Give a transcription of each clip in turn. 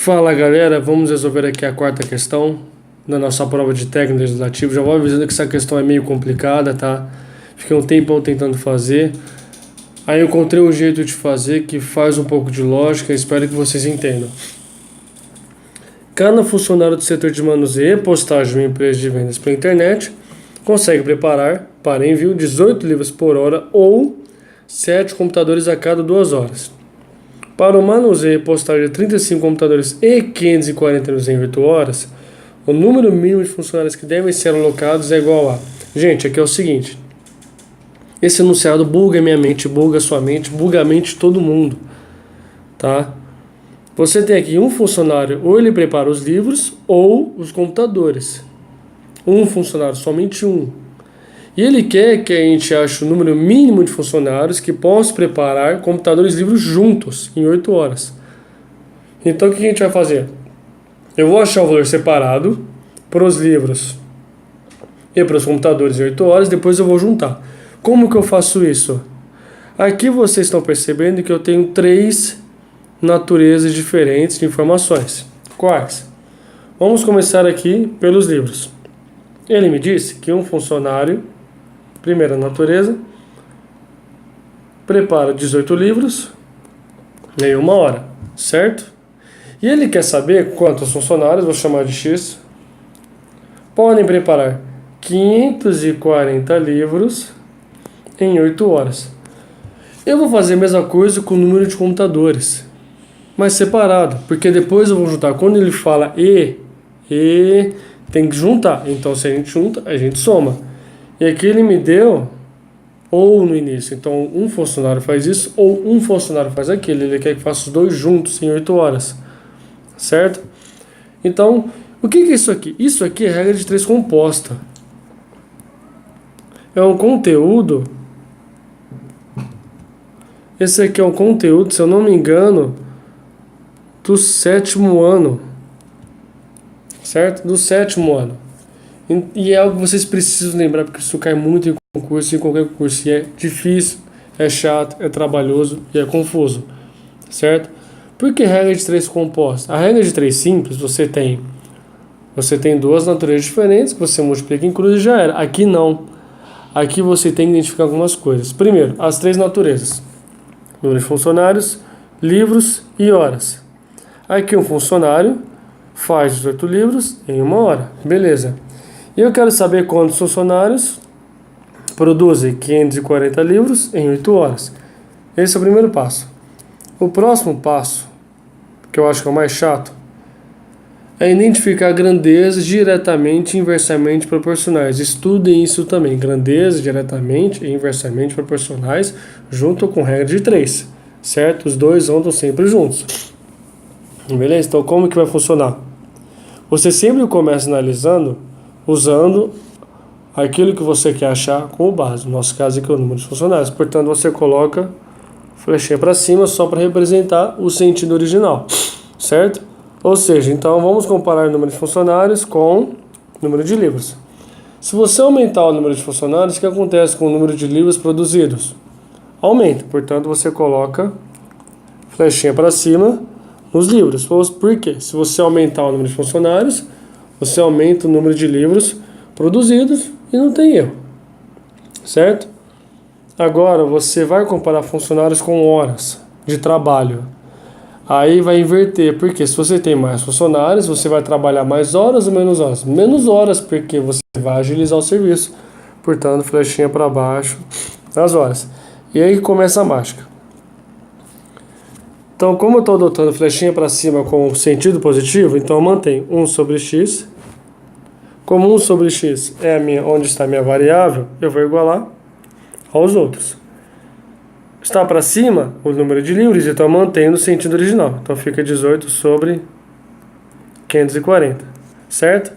Fala galera, vamos resolver aqui a quarta questão da nossa prova de técnico legislativo. Já vou avisando que essa questão é meio complicada, tá? Fiquei um tempão tentando fazer. Aí eu encontrei um jeito de fazer que faz um pouco de lógica, espero que vocês entendam. Cada funcionário do setor de manuseio e postagem de uma empresa de vendas pela internet consegue preparar para envio 18 livros por hora ou 7 computadores a cada 2 horas. Para o manuseio e postagem de 35 computadores e 540 livros em 8 horas, o número mínimo de funcionários que devem ser alocados é igual a... Gente, aqui é o seguinte. Esse enunciado buga minha mente, buga sua mente, buga a mente de todo mundo. Tá? Você tem aqui um funcionário, ou ele prepara os livros ou os computadores. Um funcionário, somente um. E ele quer que a gente ache o número mínimo de funcionários que possam preparar computadores e livros juntos, em 8 horas. Então, o que a gente vai fazer? Eu vou achar o valor separado para os livros e para os computadores em 8 horas, depois eu vou juntar. Como que eu faço isso? Aqui vocês estão percebendo que eu tenho 3 naturezas diferentes de informações. Quais? Vamos começar aqui pelos livros. Ele me disse que um funcionário, primeira natureza, prepara 18 livros em 1 hora, certo? E ele quer saber quantos funcionários, vou chamar de X, podem preparar 540 livros em 8 horas. Eu vou fazer a mesma coisa com o número de computadores, mas separado, porque depois eu vou juntar. Quando ele fala tem que juntar. Então, se a gente junta, a gente soma. E aqui ele me deu ou no início. Então, um funcionário faz isso ou um funcionário faz aquilo. Ele quer que faça os dois juntos em 8 horas. Certo? Então, o que é isso aqui? Isso aqui é regra de 3 composta. É um conteúdo. Esse aqui é um conteúdo, se eu não me engano, do 7º ano. Certo? Do 7º ano. E é algo que vocês precisam lembrar, porque isso cai muito em concurso, em qualquer concurso. E é difícil, é chato, é trabalhoso e é confuso. Certo? Por que regra de 3 composta? A regra de 3 simples, você tem 2 naturezas diferentes, que você multiplica em cruz e já era. Aqui não. Aqui você tem que identificar algumas coisas. Primeiro, as 3 naturezas. Número de funcionários, livros e horas. Aqui um funcionário faz 18 livros em 1 hora. Beleza. E eu quero saber quantos funcionários produzem 540 livros em 8 horas. Esse é o primeiro passo. O próximo passo, que eu acho que é o mais chato, é identificar grandezas diretamente e inversamente proporcionais. Estudem isso também. Grandezas diretamente e inversamente proporcionais, junto com regra de 3. Certo? Os dois andam sempre juntos. Beleza? Então, como que vai funcionar? Você sempre começa analisando usando aquilo que você quer achar como base. No nosso caso aqui é o número de funcionários. Portanto, você coloca flechinha para cima só para representar o sentido original. Certo? Ou seja, então vamos comparar o número de funcionários com o número de livros. Se você aumentar o número de funcionários, o que acontece com o número de livros produzidos? Aumenta. Portanto, você coloca flechinha para cima nos livros. Por quê? Se você aumentar o número de funcionários, você aumenta o número de livros produzidos e não tem erro. Certo? Agora, você vai comparar funcionários com horas de trabalho. Aí vai inverter, porque se você tem mais funcionários, você vai trabalhar mais horas ou menos horas? Menos horas, porque você vai agilizar o serviço. Portanto, flechinha para baixo nas horas. E aí começa a mágica. Então, como eu estou adotando flechinha para cima com sentido positivo, então eu mantenho 1 sobre x. Como 1 sobre x é onde está a minha variável, eu vou igualar aos outros. Está para cima o número de livros, então mantendo o sentido original. Então fica 18 sobre 540, certo?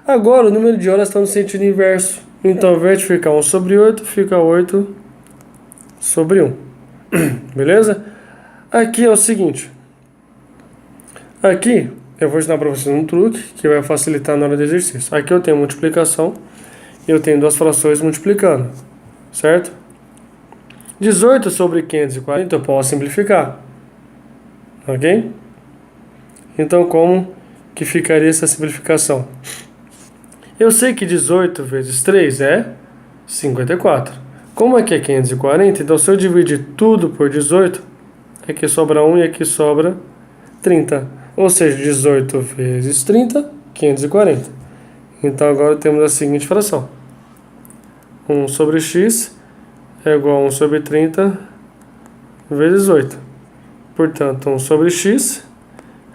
Agora o número de horas está no sentido inverso. Então ao invés de ficar 1 sobre 8, fica 8 sobre 1. Beleza? Aqui é o seguinte. Aqui eu vou ensinar para vocês um truque que vai facilitar na hora do exercício. Aqui eu tenho multiplicação e eu tenho 2 frações multiplicando, certo? 18 sobre 540 eu posso simplificar, ok? Então, como que ficaria essa simplificação? Eu sei que 18 vezes 3 é 54. Como aqui é 540, então se eu dividir tudo por 18, aqui sobra 1 e aqui sobra 30. Ou seja, 18 vezes 30, 540. Então agora temos a seguinte fração. 1 sobre x é igual a 1 sobre 30 vezes 8. Portanto, 1 sobre x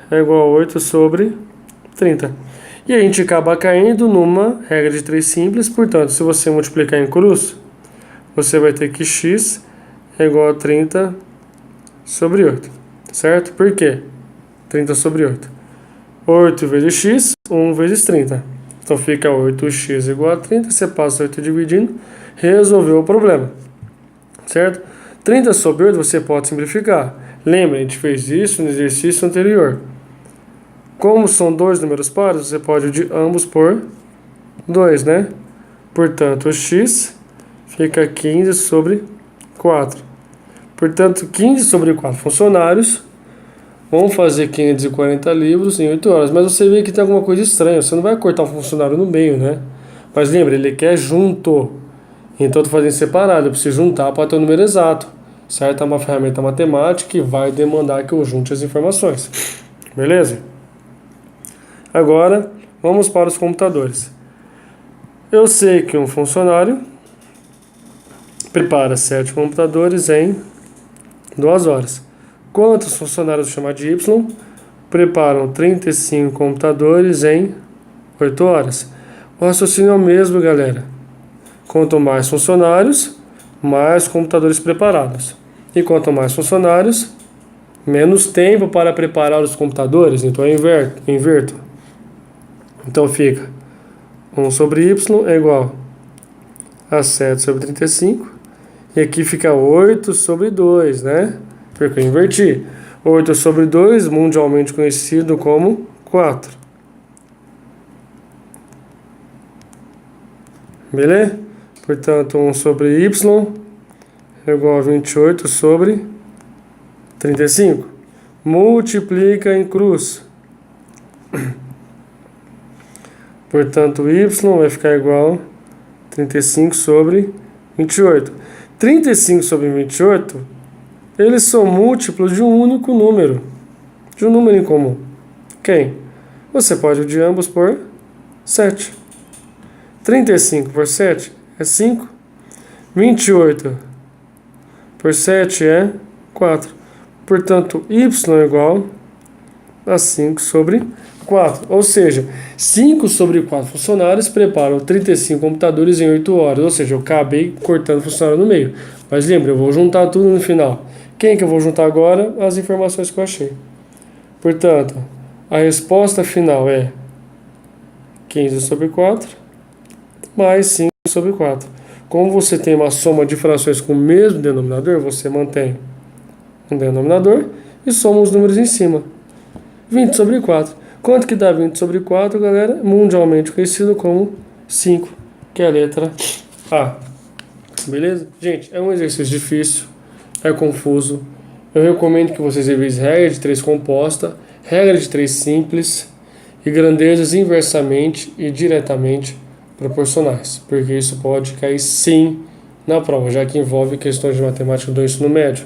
é igual a 8 sobre 30. E a gente acaba caindo numa regra de 3 simples. Portanto, se você multiplicar em cruz, você vai ter que x é igual a 30 sobre 8. Certo? Por quê? 30 sobre 8. 8 vezes x, 1 vezes 30. Então fica 8x igual a 30. Você passa 8 dividindo, resolveu o problema. Certo? 30 sobre 8 você pode simplificar. Lembra, a gente fez isso no exercício anterior. Como são dois números pares, você pode dividir ambos por 2, né? Portanto, o x fica 15 sobre 4. Portanto, 15 sobre 4 funcionários vão fazer 540 livros em 8 horas. Mas você vê que tem alguma coisa estranha. Você não vai cortar um funcionário no meio, né? Mas lembra, ele quer junto. Então, eu estou fazendo separado. Eu preciso juntar para ter o número exato. Certo? É uma ferramenta matemática que vai demandar que eu junte as informações. Beleza? Agora, vamos para os computadores. Eu sei que um funcionário prepara 7 computadores em 2 horas. Quantos funcionários chamados de Y preparam 35 computadores em 8 horas? O raciocínio é o mesmo, galera. Quanto mais funcionários, mais computadores preparados. E quanto mais funcionários, menos tempo para preparar os computadores. Então eu inverto. Então fica 1 sobre y é igual a 7 sobre 35. E aqui fica 8 sobre 2, né? Porque eu inverti. 8 sobre 2, mundialmente conhecido como 4. Beleza? Portanto, 1 sobre y é igual a 28 sobre 35. Multiplica em cruz. Portanto, y vai ficar igual a 35 sobre 28. 35 sobre 28, eles são múltiplos de um único número. De um número em comum. Quem? Você pode dividir ambos por 7. 35 por 7 é 5. 28 por 7 é 4. Portanto, y é igual a 5 sobre 4. Ou seja, 5 sobre 4 funcionários preparam 35 computadores em 8 horas. Ou seja, eu acabei cortando funcionário no meio. Mas lembra, eu vou juntar tudo no final. Quem que eu vou juntar agora? As informações que eu achei. Portanto, a resposta final é 15 sobre 4 mais 5 sobre 4. Como você tem uma soma de frações com o mesmo denominador, você mantém um denominador e soma os números em cima. 20 sobre 4. Quanto que dá 20 sobre 4, galera? Mundialmente conhecido como 5, que é a letra A. Beleza? Gente, é um exercício difícil, é confuso. Eu recomendo que vocês revisem regra de 3 composta, regra de 3 simples e grandezas inversamente e diretamente proporcionais, porque isso pode cair sim na prova, já que envolve questões de matemática do ensino médio.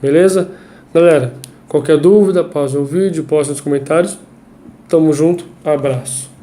Beleza? Galera, qualquer dúvida, pausa o vídeo, posta nos comentários. Tamo junto, abraço.